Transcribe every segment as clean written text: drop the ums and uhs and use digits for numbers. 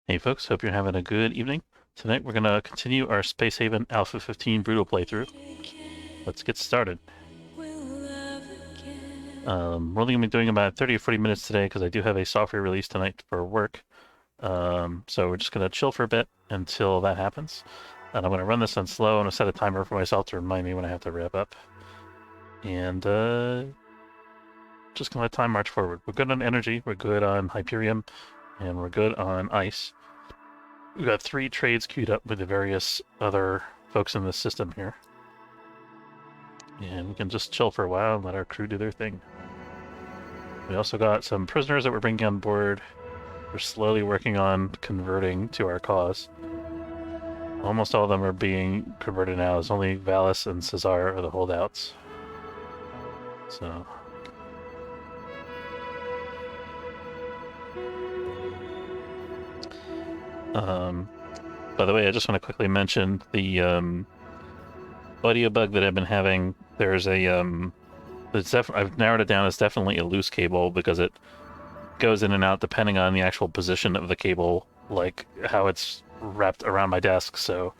Hey folks, hope you're having a good evening. Tonight we're going to continue our Space Haven Alpha 15 Brutal playthrough. Let's get started. We're only going to be doing about 30 or 40 minutes today because I do have a software release tonight for work. So we're just going to chill for a bit until that happens. And I'm going to run this on slow and I'll set a timer for myself to remind me when I have to wrap up. And just going to let time march forward. We're good on energy, we're good on Hyperium, and we're good on ice. We've got 3 trades queued up with the various other folks in the system here. And we can just chill for a while and let our crew do their thing. We also got some prisoners that we're bringing on board. We're slowly working on converting to our cause. Almost all of them are being converted now. There's only Valis and Cesar are the holdouts. So... by the way, I just want to quickly mention the audio bug that I've been having. There's a I've narrowed it down. It's definitely a loose cable because it goes in and out depending on the actual position of the cable, like how it's wrapped around my desk. So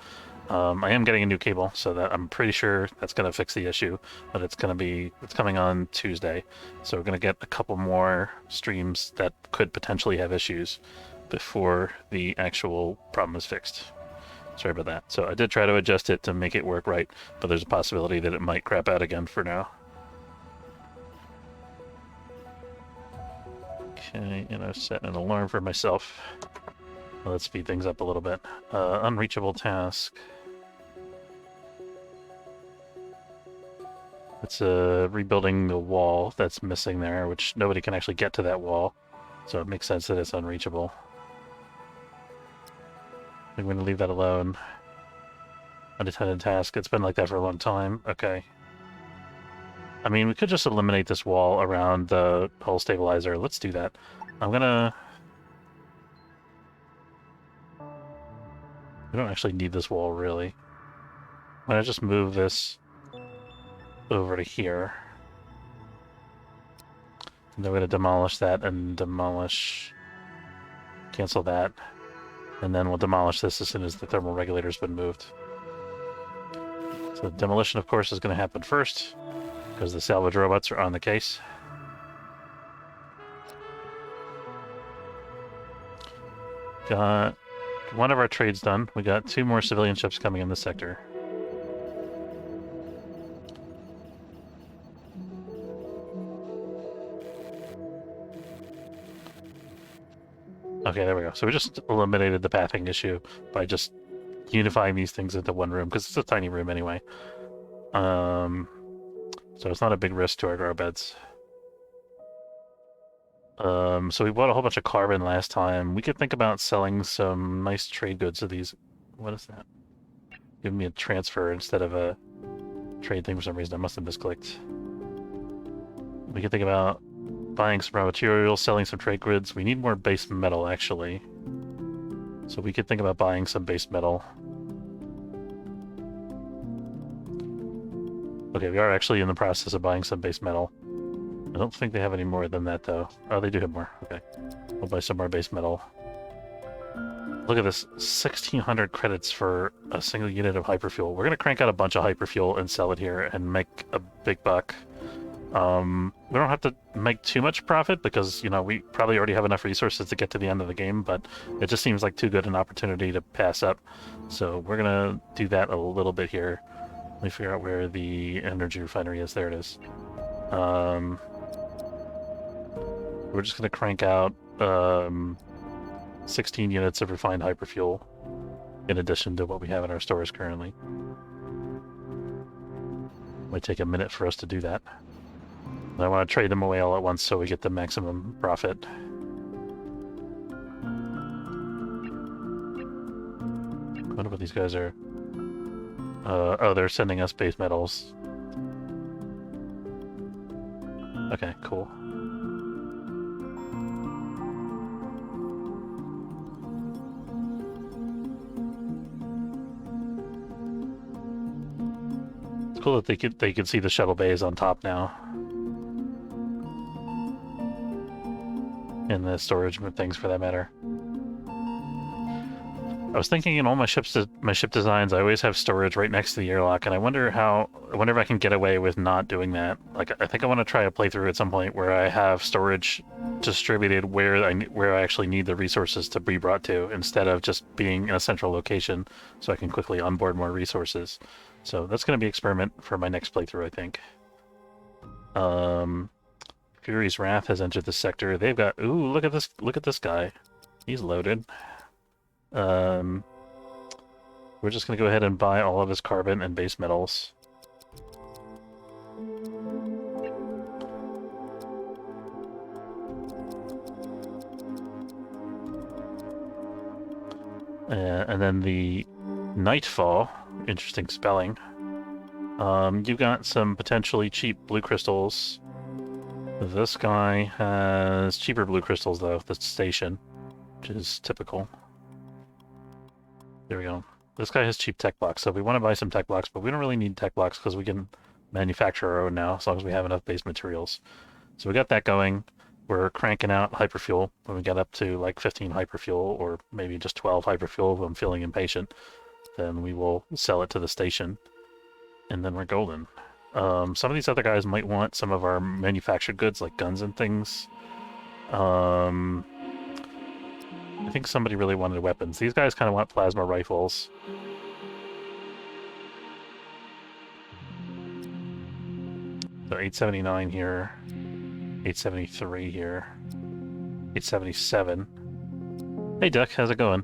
I am getting a new cable, so that I'm pretty sure that's going to fix the issue. But it's coming on Tuesday, so we're going to get a couple more streams that could potentially have issues before the actual problem is fixed. Sorry about that. So I did try to adjust it to make it work right, but there's a possibility that it might crap out again for now. Okay, and I've set an alarm for myself. Let's speed things up a little bit. Unreachable task. It's rebuilding the wall that's missing there, which nobody can actually get to that wall. So it makes sense that it's unreachable. I'm going to leave that alone. Unattended task. It's been like that for a long time. Okay. I mean, we could just eliminate this wall around the hull stabilizer. Let's do that. I'm gonna... We don't actually need this wall, really. I'm gonna just move this over to here. And then we're gonna demolish that and demolish... Cancel that. And then we'll demolish this as soon as the thermal regulator's been moved. So demolition, of course, is going to happen first, because the salvage robots are on the case. Got one of our trades done. We got 2 more civilian ships coming in this sector. Okay, there we go. So we just eliminated the pathing issue by just unifying these things into one room, because it's a tiny room anyway. So it's not a big risk to our grow beds. So we bought a whole bunch of carbon last time. We could think about selling some nice trade goods of these. What is that? Giving me a transfer instead of a trade thing for some reason. I must have misclicked. We could think about buying some raw materials, selling some trade goods. We need more base metal, actually. So we could think about buying some base metal. Okay, we are actually in the process of buying some base metal. I don't think they have any more than that, though. Oh, they do have more. Okay. We'll buy some more base metal. Look at this. 1,600 credits for a single unit of hyperfuel. We're going to crank out a bunch of hyperfuel and sell it here and make a big buck. We don't have to make too much profit because, you know, we probably already have enough resources to get to the end of the game, but it just seems like too good an opportunity to pass up. So we're going to do that a little bit here. Let me figure out where the energy refinery is. There it is. We're just going to crank out 16 units of refined hyperfuel in addition to what we have in our stores currently. Might take a minute for us to do that. I want to trade them away all at once so we get the maximum profit. I wonder what these guys are. Oh, they're sending us base metals. Okay, cool. It's cool that they could see the shuttle bays on top now. And the storage things for that matter. I was thinking in all my ship designs, I always have storage right next to the airlock, and I wonder if I can get away with not doing that. Like, I think I want to try a playthrough at some point where I have storage distributed where I actually need the resources to be brought to, instead of just being in a central location, so I can quickly onboard more resources. So that's going to be an experiment for my next playthrough, I think. Fury's Wrath has entered the sector. They've got... Ooh, look at this guy. He's loaded. We're just going to go ahead and buy all of his carbon and base metals. And then the Nightfall, interesting spelling. You've got some potentially cheap blue crystals. This guy has cheaper blue crystals, though, the station, which is typical. There we go. This guy has cheap tech blocks, so we want to buy some tech blocks, but we don't really need tech blocks because we can manufacture our own now, as long as we have enough base materials. So we got that going. We're cranking out hyperfuel. When we get up to like 15 hyperfuel, or maybe just 12 hyperfuel if I'm feeling impatient, then we will sell it to the station, and then we're golden. Some of these other guys might want some of our manufactured goods, like guns and things. I think somebody really wanted weapons. These guys kind of want plasma rifles. So 879 here, 873 here, 877. Hey Duck, how's it going?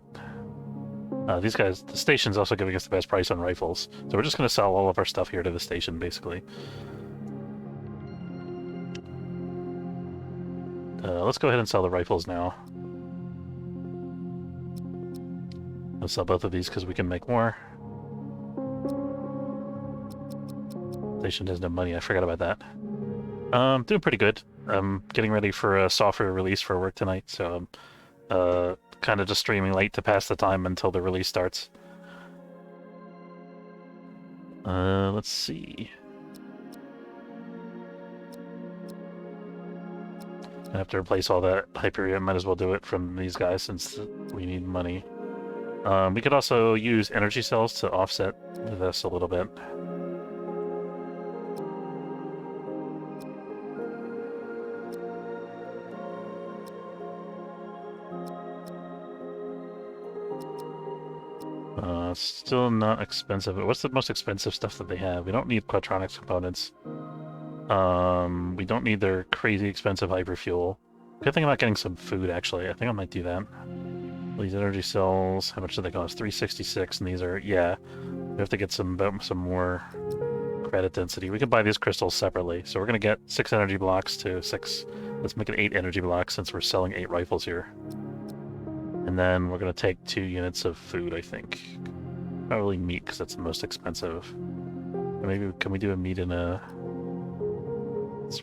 These guys, the station's also giving us the best price on rifles, so we're just going to sell all of our stuff here to the station, basically. Let's go ahead and sell the rifles now. Let's sell both of these because we can make more. Station has no money, I forgot about that. Doing pretty good. I'm getting ready for a software release for work tonight, so I'm kind of just streaming late to pass the time until the release starts. Let's see. I have to replace all that Hyperion. Might as well do it from these guys since we need money. We could also use energy cells to offset this a little bit. Still not expensive. What's the most expensive stuff that they have? We don't need Quatronics components. We don't need their crazy expensive hyperfuel. Good thing about getting some food, actually. I think I might do that. These energy cells, how much do they cost? 366, and these are, yeah. We have to get some more credit density. We can buy these crystals separately. So we're going to get 6 energy blocks to 6... Let's make it 8 energy blocks since we're selling 8 rifles here. And then we're going to take 2 units of food, I think. Not really meat, because that's the most expensive. Or maybe, can we do a meat in a...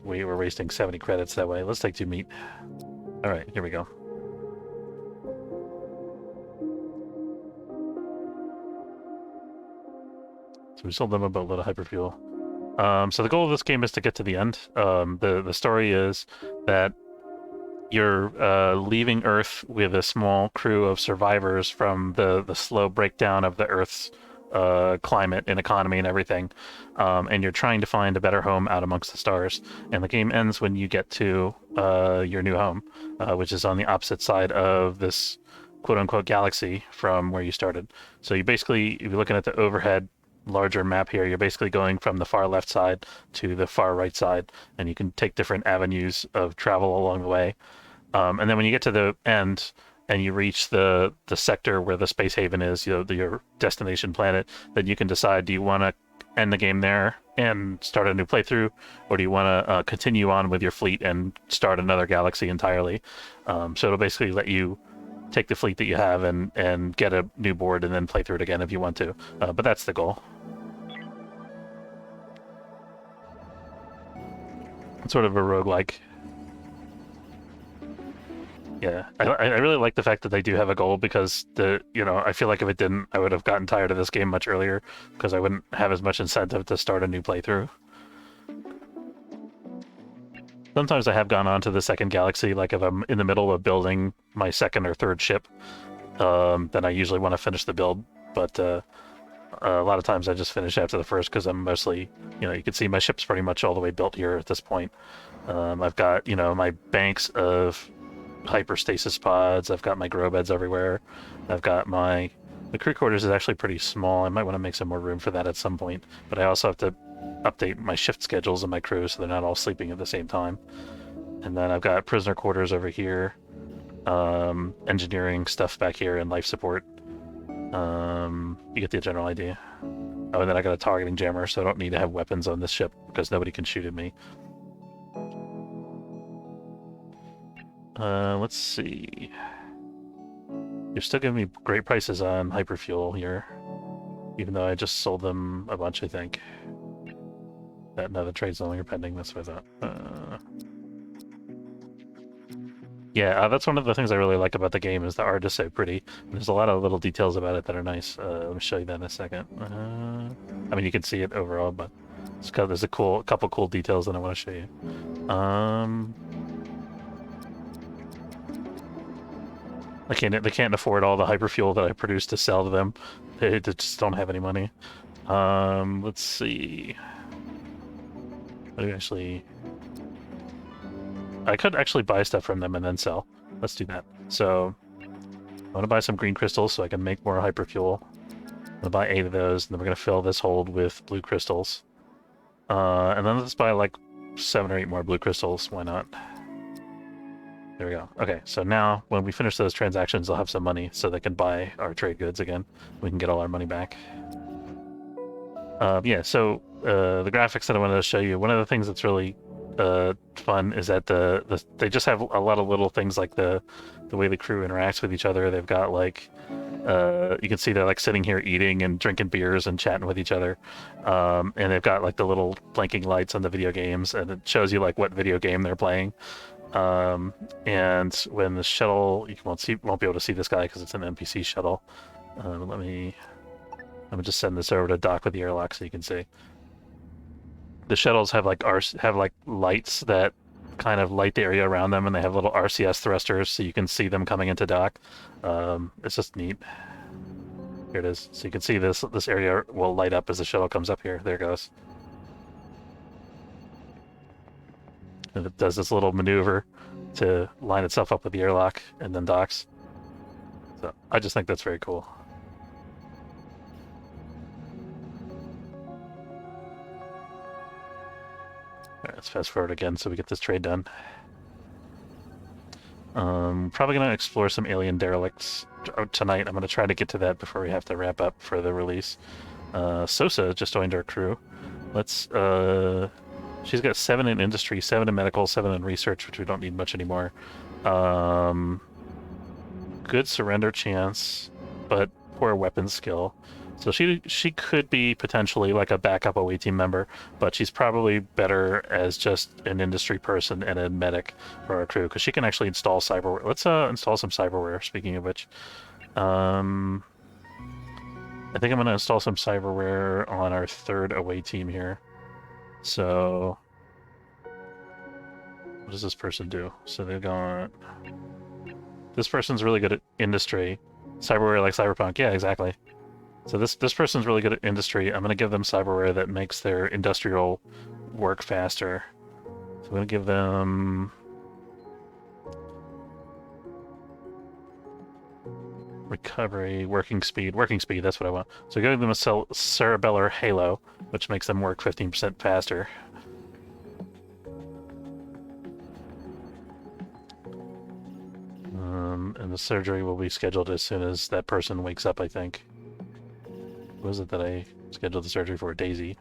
We're wasting 70 credits that way. Let's take 2 meat. Alright, here we go. So we sold them a boatload of hyperfuel. So the goal of this game is to get to the end. The story is that you're leaving Earth with a small crew of survivors from the slow breakdown of the Earth's climate and economy and everything, and you're trying to find a better home out amongst the stars. And the game ends when you get to your new home, which is on the opposite side of this quote-unquote galaxy from where you started. So you basically, if you're looking at the overhead larger map here, you're basically going from the far left side to the far right side, and you can take different avenues of travel along the way. And then when you get to the end and you reach the sector where the space haven is, your destination planet, then you can decide, do you want to end the game there and start a new playthrough, or do you want to continue on with your fleet and start another galaxy entirely? So it'll basically let you take the fleet that you have and get a new board and then play through it again if you want to. But that's the goal. It's sort of a roguelike. Yeah, I really like the fact that they do have a goal, because I feel like if it didn't, I would have gotten tired of this game much earlier, because I wouldn't have as much incentive to start a new playthrough. Sometimes I have gone on to the second galaxy, like if I'm in the middle of building my second or third ship, then I usually want to finish the build. But a lot of times I just finish after the first because I'm mostly, you can see my ship's pretty much all the way built here at this point. I've got, my banks of hyperstasis pods. I've got my grow beds everywhere. I've got the crew quarters is actually pretty small. I might want to make some more room for that at some point. But I also have to update my shift schedules of my crew so they're not all sleeping at the same time. And then I've got prisoner quarters over here, engineering stuff back here, and life support. You get the general idea. Oh, and then I got a targeting jammer, so I don't need to have weapons on this ship because nobody can shoot at me. Let's see. You're still giving me great prices on hyperfuel here, even though I just sold them a bunch, I think. No, the trade's no longer pending. That's what I thought. Yeah, that's one of the things I really like about the game is the art is so pretty. There's a lot of little details about it that are nice. Let me show you that in a second. I mean, you can see it overall, but there's a couple cool details that I want to show you. They can't afford all the hyperfuel that I produce to sell to them. They just don't have any money. Let's see. I could actually buy stuff from them and then sell. Let's do that. So I want to buy some green crystals so I can make more hyperfuel. I'm gonna buy 8 of those, and then we're gonna fill this hold with blue crystals. And then let's buy like 7 or 8 more blue crystals. Why not? There we go. Okay, so now when we finish those transactions, they'll have some money so they can buy our trade goods again. We can get all our money back. Yeah, so the graphics that I wanted to show you, one of the things that's really fun is that they just have a lot of little things like the way the crew interacts with each other. They've got like you can see they're like sitting here eating and drinking beers and chatting with each other, and they've got like the little blinking lights on the video games, and it shows you like what video game they're playing. And when the shuttle, you won't be able to see this guy because it's an NPC shuttle. Let me just send this over to dock with the airlock so you can see. The shuttles have like lights that kind of light the area around them, and they have little RCS thrusters so you can see them coming into dock. It's just neat. Here it is. So you can see this area will light up as the shuttle comes up here. There it goes. And it does this little maneuver to line itself up with the airlock and then docks. So I just think that's very cool. Alright, let's fast forward again so we get this trade done. Probably going to explore some alien derelicts tonight. I'm going to try to get to that before we have to wrap up for the release. Sosa just joined our crew. She's got 7 in industry, 7 in medical, 7 in research, which we don't need much anymore. Good surrender chance, but poor weapons skill. So she could be potentially like a backup OA team member, but she's probably better as just an industry person and a medic for our crew, because she can actually install cyberware. Let's install some cyberware, speaking of which. I think I'm going to install some cyberware on our 3rd away team here. So what does this person do? So they've got... This person's really good at industry. Cyberware like Cyberpunk. Yeah, exactly. So this person's really good at industry. I'm going to give them cyberware that makes their industrial work faster. So I'm going to give them... recovery, working speed, that's what I want. So give them a cerebellar halo, which makes them work 15% faster. And the surgery will be scheduled as soon as that person wakes up, I think. What was it that I scheduled the surgery for? Daisy.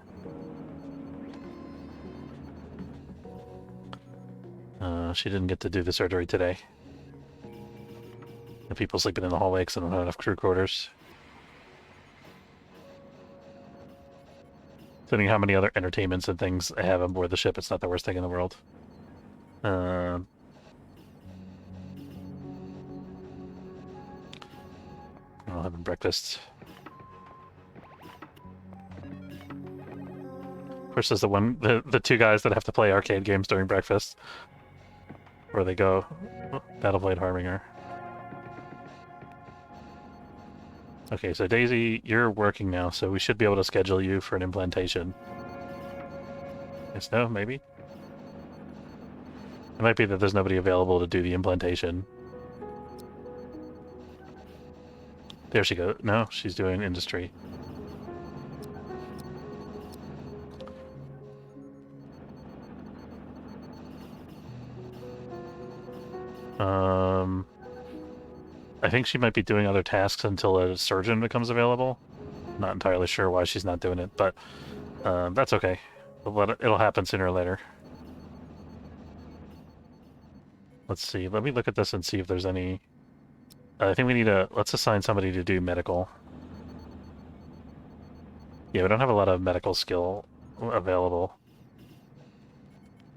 She didn't get to do the surgery today. The people sleeping in the hallway because I don't have enough crew quarters. Considering how many other entertainments and things I have on board the ship, it's not the worst thing in the world. I'm having breakfast. Of course, there's the 2 guys that have to play arcade games during breakfast. Where they go, Battleblade Harbinger. Okay, so Daisy, you're working now, so we should be able to schedule you for an implantation. Yes, no, maybe? It might be that there's nobody available to do the implantation. There she goes. No, she's doing industry. I think she might be doing other tasks until a surgeon becomes available. Not entirely sure why she's not doing it, but that's okay. It'll happen sooner or later. Let's see. Let me look at this and see if there's any... I think we need to... Let's assign somebody to do medical. Yeah, we don't have a lot of medical skill available.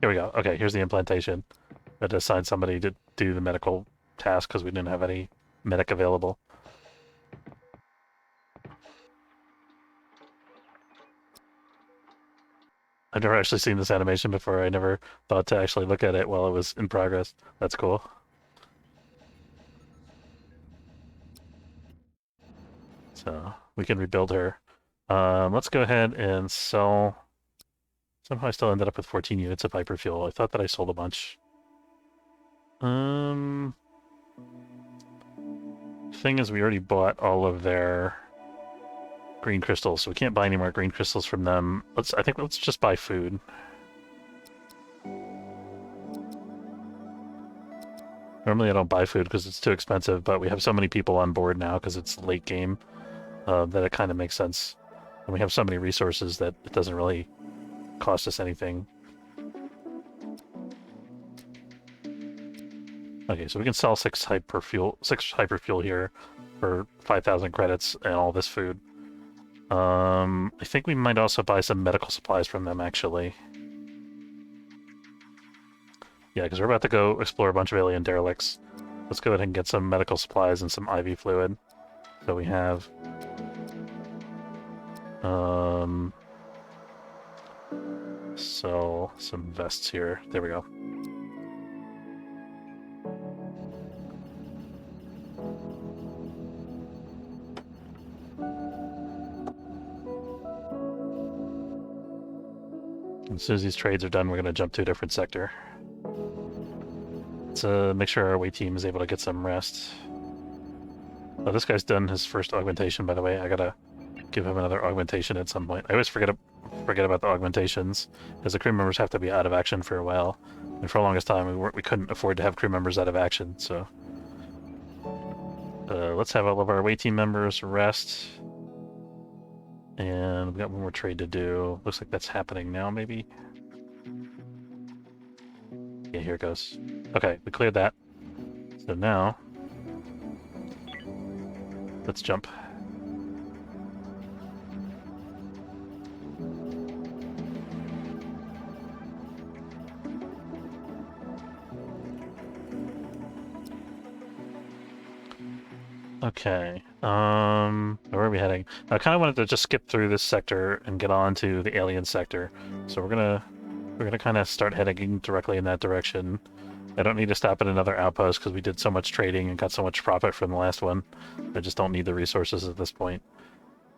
Here we go. Okay, here's the implantation. We had to assign somebody to do the medical task because we didn't have any medic available. I've never actually seen this animation before. I never thought to actually look at it while it was in progress. That's cool. So we can rebuild her. Let's go ahead and sell... Somehow I still ended up with 14 units of hyperfuel. I thought that I sold a bunch. Thing is, we already bought all of their green crystals, so we can't buy any more green crystals from them. I think let's just buy food. Normally I don't buy food because it's too expensive, but we have so many people on board now because it's late game that it kind of makes sense. And we have so many resources that it doesn't really cost us anything. Okay, so we can sell 6 hyperfuel here for 5,000 credits and all this food. I think we might also buy some medical supplies from them, actually. Yeah, because we're about to go explore a bunch of alien derelicts. Let's go ahead and get some medical supplies and some IV fluid. So we have... sell some vests here. There we go. As soon as these trades are done, we're going to jump to a different sector. Let's make sure our away team is able to get some rest. Oh, this guy's done his first augmentation, by the way. I gotta give him another augmentation at some point. I always forget about the augmentations, because the crew members have to be out of action for a while. And for the longest time, we couldn't afford to have crew members out of action, so... let's have all of our away team members rest. And we've got one more trade to do. Looks like that's happening now, maybe? Yeah, here it goes. Okay, we cleared that. So now... let's jump. Okay, where are we heading? I kind of wanted to just skip through this sector and get on to the alien sector. So we're gonna kind of start heading directly in that direction. I don't need to stop at another outpost because we did so much trading and got so much profit from the last one. I just don't need the resources at this point.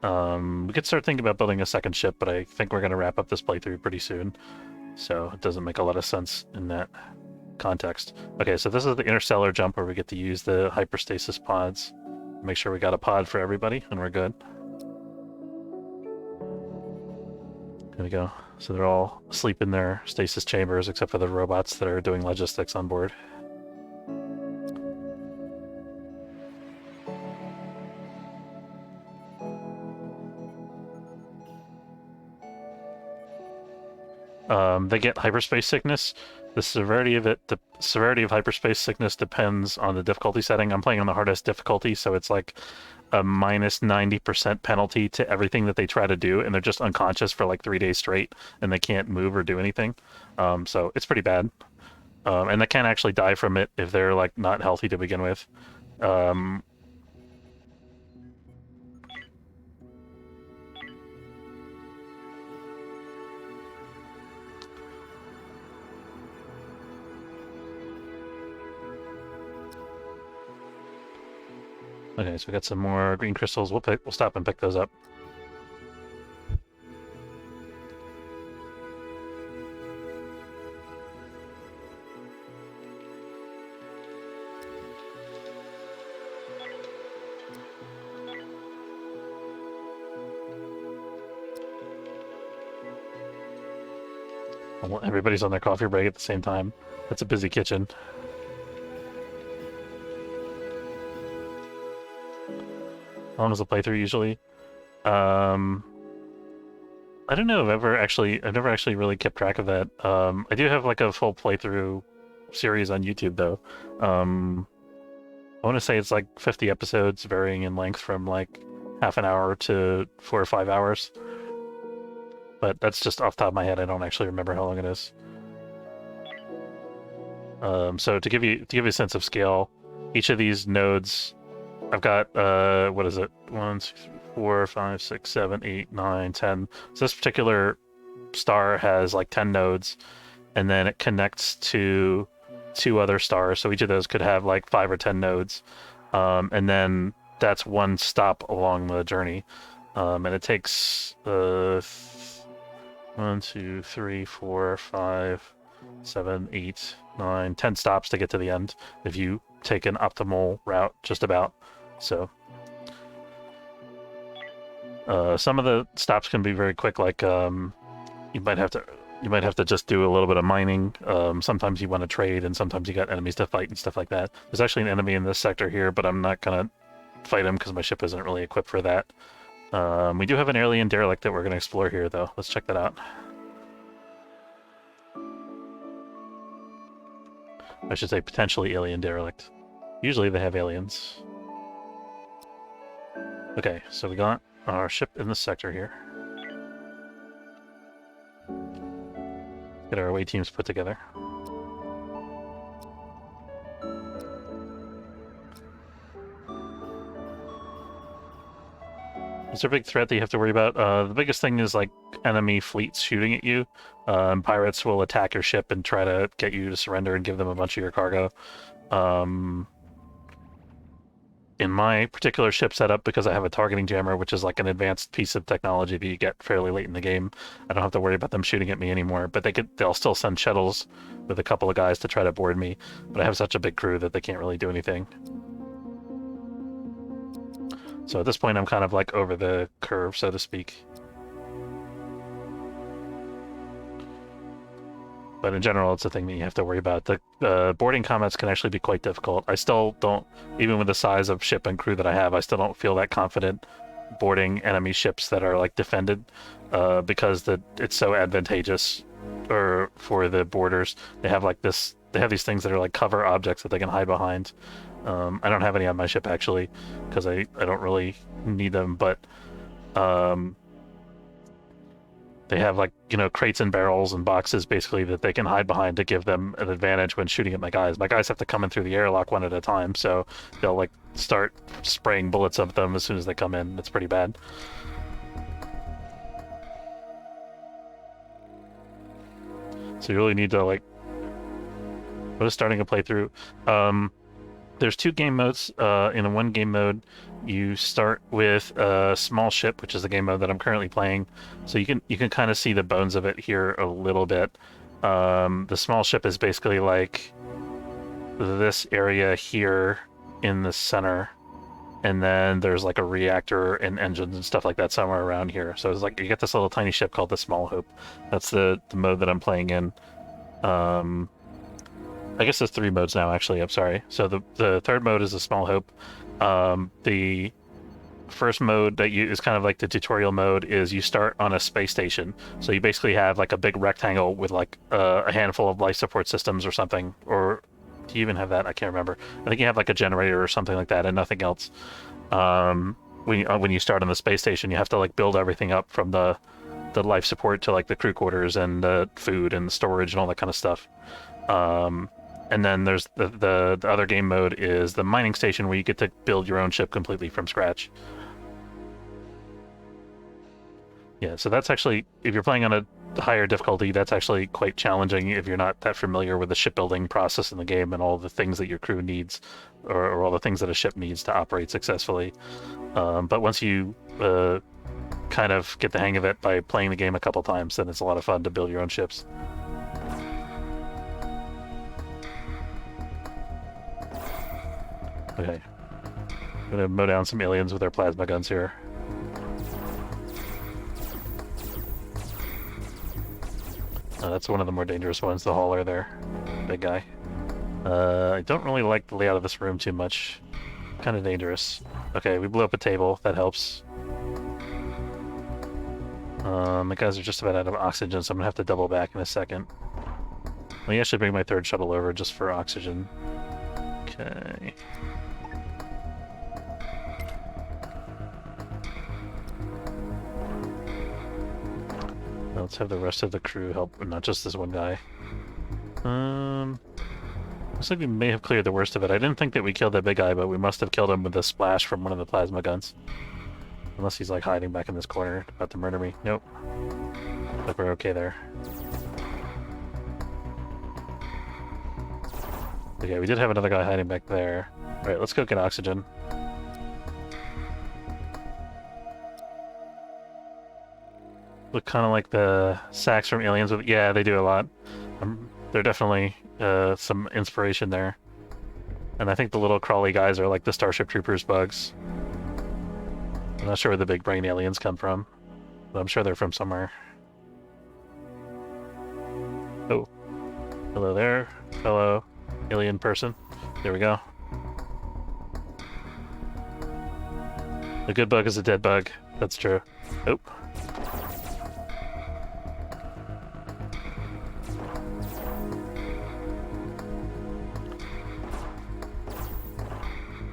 We could start thinking about building a second ship, but I think we're gonna wrap up this playthrough pretty soon. So it doesn't make a lot of sense in that context. Okay, so this is the interstellar jump where we get to use the hyperstasis pods. Make sure we got a pod for everybody, and we're good. There we go. So they're all asleep in their stasis chambers, except for the robots that are doing logistics on board. They get hyperspace sickness. The severity of hyperspace sickness depends on the difficulty setting. I'm playing on the hardest difficulty, so it's like a minus 90% penalty to everything that they try to do, and they're just unconscious for like 3 days straight, and they can't move or do anything. So it's pretty bad. And they can actually die from it if they're like not healthy to begin with. Okay, so we got some more green crystals. We'll stop and pick those up. Everybody's on their coffee break at the same time. That's a busy kitchen. How long is the playthrough usually? I don't know. I've never actually really kept track of that. I do have like a full playthrough series on YouTube though. I want to say it's like 50 episodes, varying in length from like half an hour to 4 or 5 hours. But that's just off the top of my head. I don't actually remember how long it is. So to give you a sense of scale, each of these nodes, I've got what is it? 1, 2, 3, 4, 5, 6, 7, 8, 9, 10. So this particular star has like 10 nodes, and then it connects to 2 other stars. So each of those could have like 5 or 10 nodes, and then that's one stop along the journey, and it takes 1, 2, 3, 4, 5, 7, 8, 9, 10 stops to get to the end if you take an optimal route, just about. So some of the stops can be very quick, like you might have to just do a little bit of mining. Sometimes you want to trade, and sometimes you got enemies to fight and stuff like that. There's actually an enemy in this sector here, but I'm not gonna fight him because my ship isn't really equipped for that. We do have an alien derelict that we're gonna explore here, though. Let's check that out. I should say potentially alien derelict. Usually they have aliens. Okay, so we got our ship in this sector here. Get our away teams put together. Is there a big threat that you have to worry about? The biggest thing is like enemy fleets shooting at you. Pirates will attack your ship and try to get you to surrender and give them a bunch of your cargo. In my particular ship setup, because I have a targeting jammer, which is like an advanced piece of technology that you get fairly late in the game, I don't have to worry about them shooting at me anymore. But they'll still send shuttles with a couple of guys to try to board me. But I have such a big crew that they can't really do anything. So at this point, I'm kind of like over the curve, so to speak. But in general, it's a thing that you have to worry about. The boarding combats can actually be quite difficult. I still don't, even with the size of ship and crew that I have, I still don't feel that confident boarding enemy ships that are like defended, because it's so advantageous for the boarders. They have these things that are like cover objects that they can hide behind. I don't have any on my ship actually, because I don't really need them, but they have like, crates and barrels and boxes basically that they can hide behind to give them an advantage when shooting at my guys. My guys have to come in through the airlock one at a time, so they'll like start spraying bullets at them as soon as they come in. It's pretty bad. So you really need to like, what is starting a playthrough? There's 2 game modes. In a 1 game mode, you start with a small ship, which is the game mode that I'm currently playing. So you can kind of see the bones of it here a little bit. The small ship is basically like this area here in the center, and then there's like a reactor and engines and stuff like that somewhere around here. So it's like you get this little tiny ship called the Small Hope. That's the mode that I'm playing in. I guess there's 3 modes now, actually. I'm sorry. So the third mode is the Small Hope. The first mode that is kind of like the tutorial mode is you start on a space station. So you basically have like a big rectangle with like a handful of life support systems or something. Or do you even have that? I can't remember. I think you have like a generator or something like that and nothing else. When you start on the space station, you have to like build everything up from the life support to like the crew quarters and the food and the storage and all that kind of stuff. And then there's the other game mode is the mining station, where you get to build your own ship completely from scratch. Yeah, so that's actually, if you're playing on a higher difficulty, that's actually quite challenging if you're not that familiar with the shipbuilding process in the game and all the things that your crew needs, or all the things that a ship needs to operate successfully. But once you kind of get the hang of it by playing the game a couple times, then it's a lot of fun to build your own ships. Okay. I'm gonna mow down some aliens with our plasma guns here. That's one of the more dangerous ones, the hauler there. Big guy. I don't really like the layout of this room too much. Kind of dangerous. Okay, we blew up a table. That helps. The guys are just about out of oxygen, so I'm gonna have to double back in a second. Let me actually bring my third shuttle over just for oxygen. Okay. Let's have the rest of the crew help, not just this one guy. Looks like we may have cleared the worst of it. I didn't think that we killed that big guy, but we must have killed him with a splash from one of the plasma guns. Unless he's like hiding back in this corner, about to murder me. Nope. Like we're okay there. Okay, we did have another guy hiding back there. Alright, let's go get oxygen. Look kind of like the sacks from Aliens. Yeah, they do a lot. They're definitely some inspiration there. And I think the little crawly guys are like the Starship Troopers bugs. I'm not sure where the big brain aliens come from, but I'm sure they're from somewhere. Oh. Hello there, fellow alien person. There we go. The good bug is a dead bug. That's true. Oh.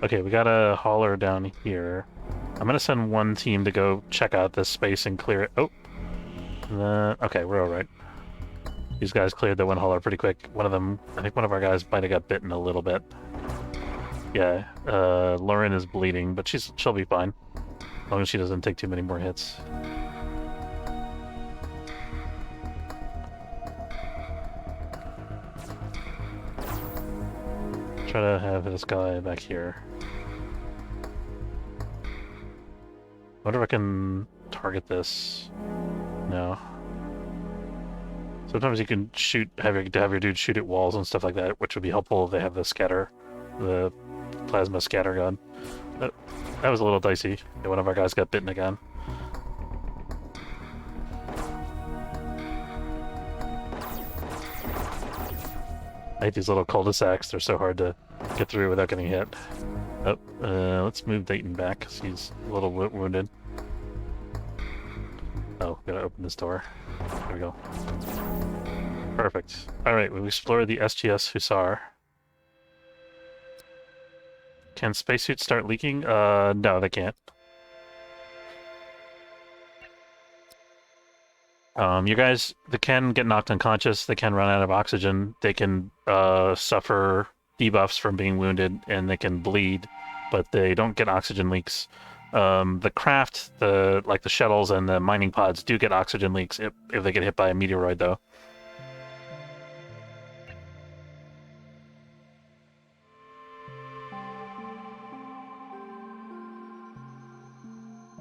Okay, we got a hauler down here. I'm gonna send one team to go check out this space and clear it. Oh! Okay, we're alright. These guys cleared the one hauler pretty quick. One of them, I think one of our guys might have got bitten a little bit. Yeah, Lauren is bleeding, but she'll be fine. As long as she doesn't take too many more hits. Try to have this guy back here. I wonder if I can target this. No. Sometimes you can have your dude shoot at walls and stuff like that, which would be helpful if they have the plasma scatter gun. That was a little dicey. Yeah, one of our guys got bitten again. I hate these little cul-de-sacs. They're so hard to get through without getting hit. Oh, let's move Dayton back because he's a little wounded. Oh, gotta open this door. There we go. Perfect. Alright, we've explored the SGS Hussar. Can spacesuits start leaking? No, they can't. You guys, they can get knocked unconscious, they can run out of oxygen, they can suffer debuffs from being wounded, and they can bleed, but they don't get oxygen leaks. The craft, like the shuttles and the mining pods do get oxygen leaks if they get hit by a meteoroid, though.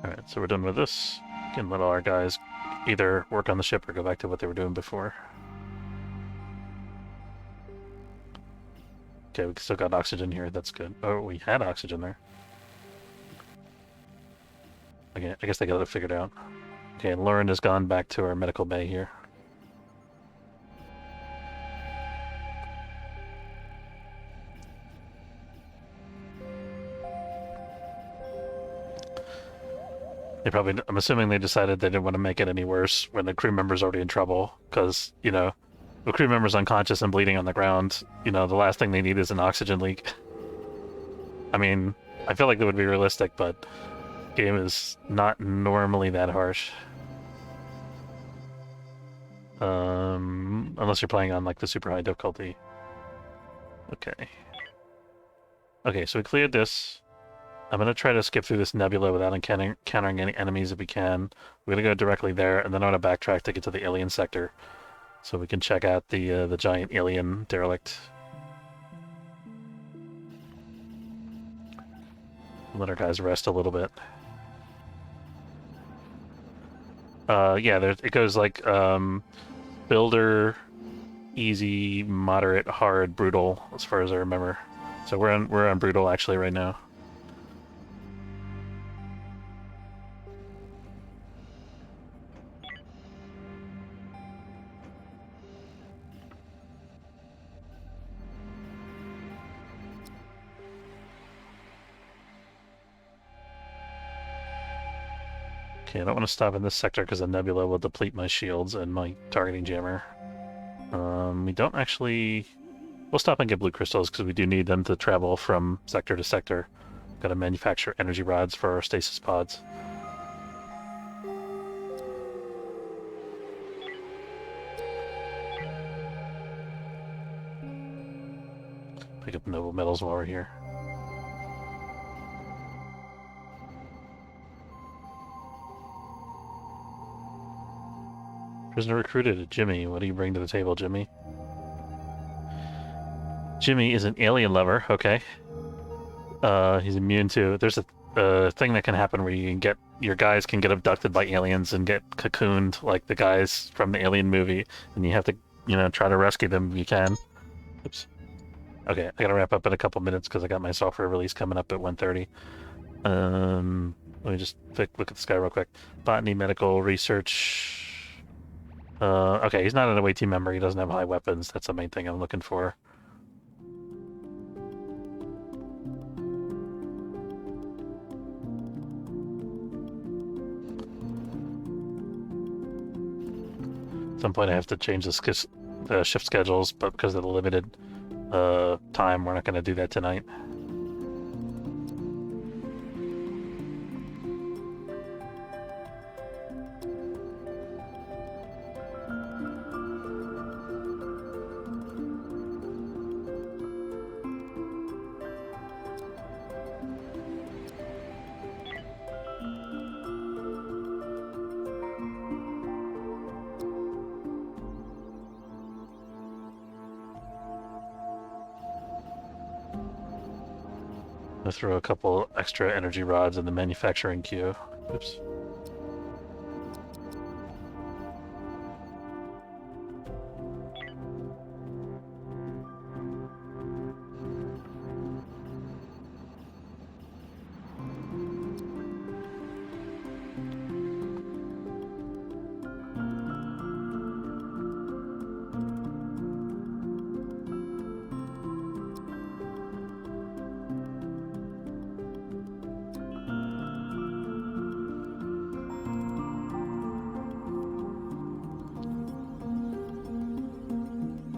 Alright, so we're done with this. We can let all our guys either work on the ship or go back to what they were doing before. Okay, we still got oxygen here, that's good. Oh, we had oxygen there. Okay, I guess they got it figured out. Okay, Lauren has gone back to our medical bay here. I'm assuming they decided they didn't want to make it any worse when the crew member's already in trouble, because, you know, the crew member's unconscious and bleeding on the ground, you know, the last thing they need is an oxygen leak. I mean, I feel like that would be realistic, but the game is not normally that harsh. Unless you're playing on, like, the super high difficulty. Okay. Okay, so we cleared this. I'm gonna try to skip through this nebula without encountering any enemies if we can. We're gonna go directly there, and then I'm gonna backtrack to get to the alien sector, so we can check out the giant alien derelict. Let our guys rest a little bit. Yeah, it goes like builder, easy, moderate, hard, brutal, as far as I remember. So we're on brutal actually right now. Okay, I don't want to stop in this sector because the nebula will deplete my shields and my targeting jammer. We don't actually... We'll stop and get blue crystals because we do need them to travel from sector to sector. Gotta manufacture energy rods for our stasis pods. Pick up noble metals while we're here. Prisoner recruited. Jimmy. What do you bring to the table, Jimmy? Jimmy is an alien lover. Okay. He's immune to... There's a thing that can happen where you can get... Your guys can get abducted by aliens and get cocooned like the guys from the Alien movie. And you have to, try to rescue them if you can. Oops. Okay, I gotta wrap up in a couple minutes because I got my software release coming up at 1:30. Let me just look at this guy real quick. Botany, medical, research... okay, he's not an away team member. He doesn't have high weapons. That's the main thing I'm looking for. At some point I have to change the shift schedules, but because of the limited time, we're not going to do that tonight. Throw a couple extra energy rods in the manufacturing queue. Oops.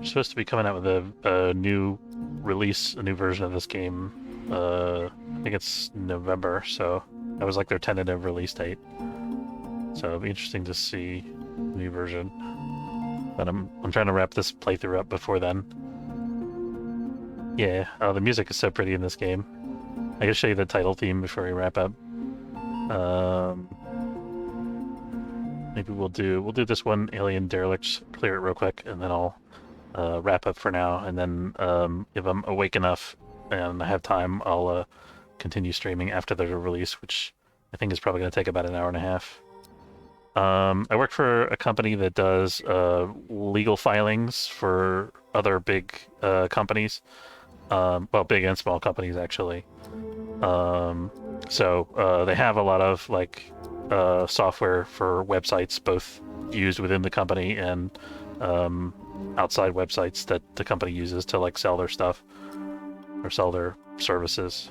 Supposed to be coming out with a new release, a new version of this game. I think it's November, so that was like their tentative release date. So it'll be interesting to see the new version. But I'm trying to wrap this playthrough up before then. Yeah, oh, the music is so pretty in this game. I can show you the title theme before we wrap up. Maybe we'll do this one alien derelict, clear it real quick, and then I'll wrap up for now, and then if I'm awake enough and I have time, I'll continue streaming after the release, which I think is probably going to take about an hour and a half. I work for a company that does legal filings for other big companies, well, big and small companies actually. So they have a lot of like software for websites, both used within the company and outside websites that the company uses to like sell their stuff or sell their services.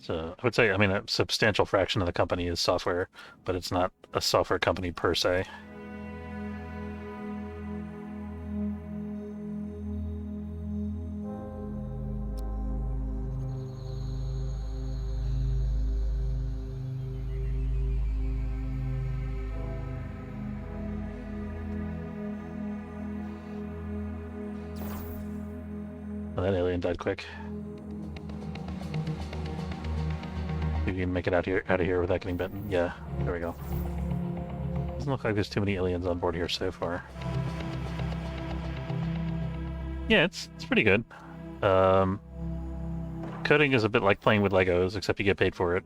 So I would say, I mean, a substantial fraction of the company is software, but it's not a software company per se. Oh, that alien died quick. We can make it out of here without getting bitten. Yeah, there we go. Doesn't look like there's too many aliens on board here so far. Yeah, it's pretty good. Coding is a bit like playing with Legos, except you get paid for it.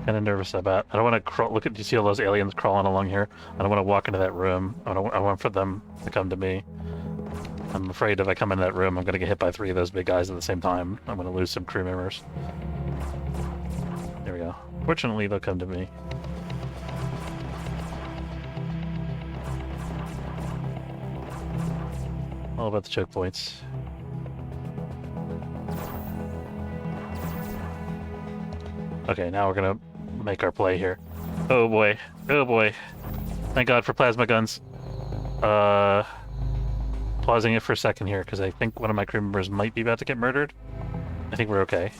Kind of nervous about. I don't want to crawl. Look at. Do you see all those aliens crawling along here? I don't want to walk into that room. I want for them to come to me. I'm afraid if I come in that room, I'm going to get hit by 3 of those big guys at the same time. I'm going to lose some crew members. There we go. Fortunately, they'll come to me. All about the choke points. Okay, now we're going to make our play here. Oh boy. Oh boy. Thank God for plasma guns. Pausing it for a second here, because I think one of my crew members might be about to get murdered. I think we're okay.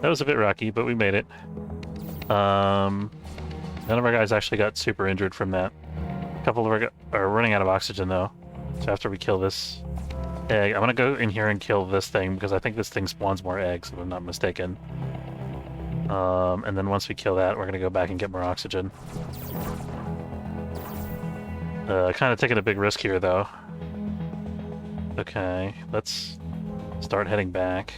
That was a bit rocky, but we made it. None of our guys actually got super injured from that. A couple of our are running out of oxygen, though. So after we kill this egg, I'm gonna go in here and kill this thing, because I think this thing spawns more eggs, if I'm not mistaken. And then once we kill that, we're gonna go back and get more oxygen. Kind of taking a big risk here, though. Okay, let's start heading back.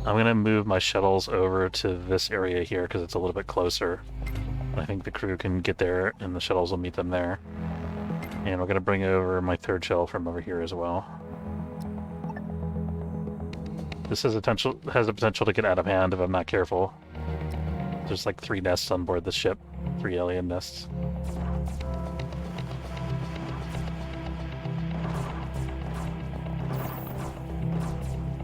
I'm gonna move my shuttles over to this area here because it's a little bit closer. I think the crew can get there and the shuttles will meet them there. And we're gonna bring over my 3rd shuttle from over here as well. This has the potential to get out of hand if I'm not careful. There's like 3 nests on board the ship. 3 alien nests.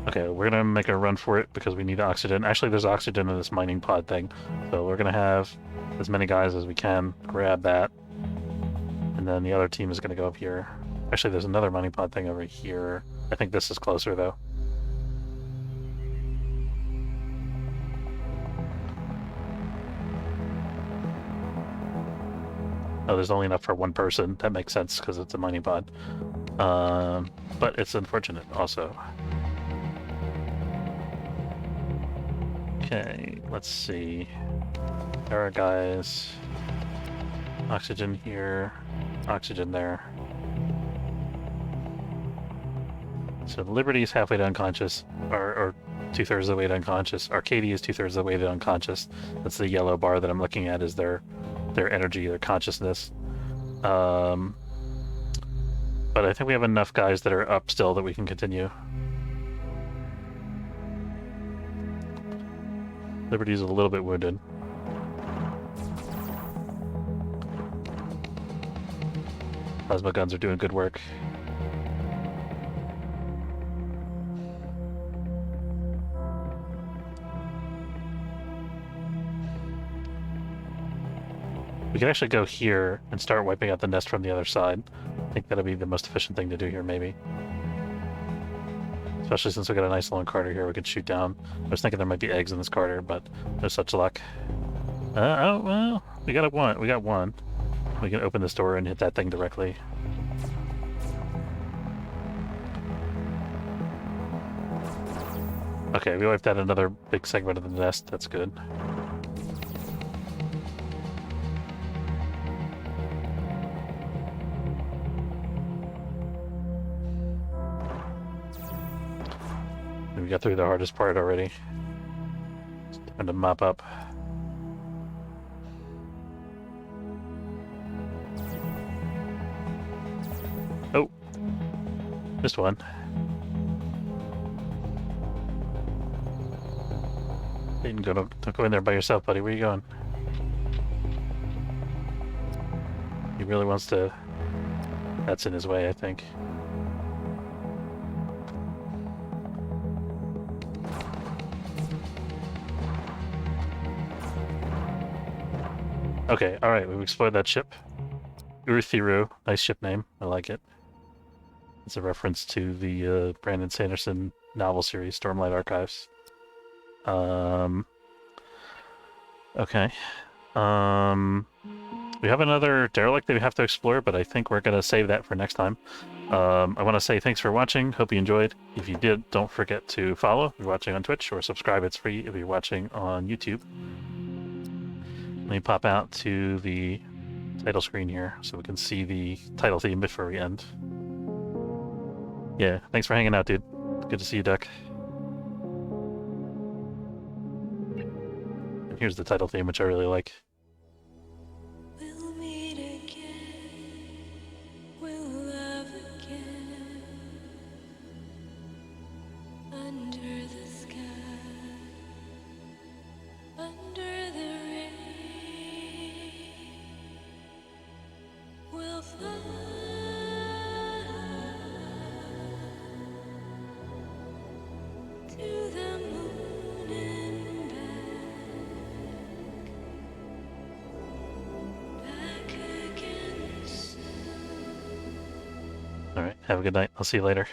Okay, we're gonna make a run for it because we need oxygen. Actually, there's oxygen in this mining pod thing. So we're gonna have as many guys as we can grab that. And then the other team is gonna go up here. Actually, there's another mining pod thing over here. I think this is closer, though. Oh, there's only enough for 1 person. That makes sense because it's a mining pod. But it's unfortunate also. Okay, let's see. There are guys. Oxygen here. Oxygen there. So Liberty's halfway to unconscious, or 2/3 of the way to unconscious. Arcadia is 2/3 of the way to unconscious. That's the yellow bar that I'm looking at is their energy, their consciousness. But I think we have enough guys that are up still that we can continue. Liberty's a little bit wounded. Plasma guns are doing good work. We can actually go here and start wiping out the nest from the other side. I think that'll be the most efficient thing to do here, maybe. Especially since we got a nice long carter here we could shoot down. I was thinking there might be eggs in this carter, but no such luck. Oh, well, we got one. We got one. We can open this door and hit that thing directly. Okay, we wiped out another big segment of the nest. That's good. We got through the hardest part already. It's time to mop up. Oh, missed one. Don't go in there by yourself, buddy. Where are you going? He really wants to. That's in his way, I think. Okay, alright, we've explored that ship. Urithiru, nice ship name. I like it. It's a reference to the Brandon Sanderson novel series, Stormlight Archives. Okay. We have another derelict that we have to explore, but I think we're gonna save that for next time. I want to say thanks for watching. Hope you enjoyed. If you did, don't forget to follow if you're watching on Twitch, or subscribe. It's free if you're watching on YouTube. Let me pop out to the title screen here so we can see the title theme before we end. Yeah, thanks for hanging out, dude. Good to see you, Duck. And here's the title theme, which I really like. We'll meet again, we'll love again, under the sky, under the rain, we'll fly to the moon and back again soon. All right, have a good night. I'll see you later.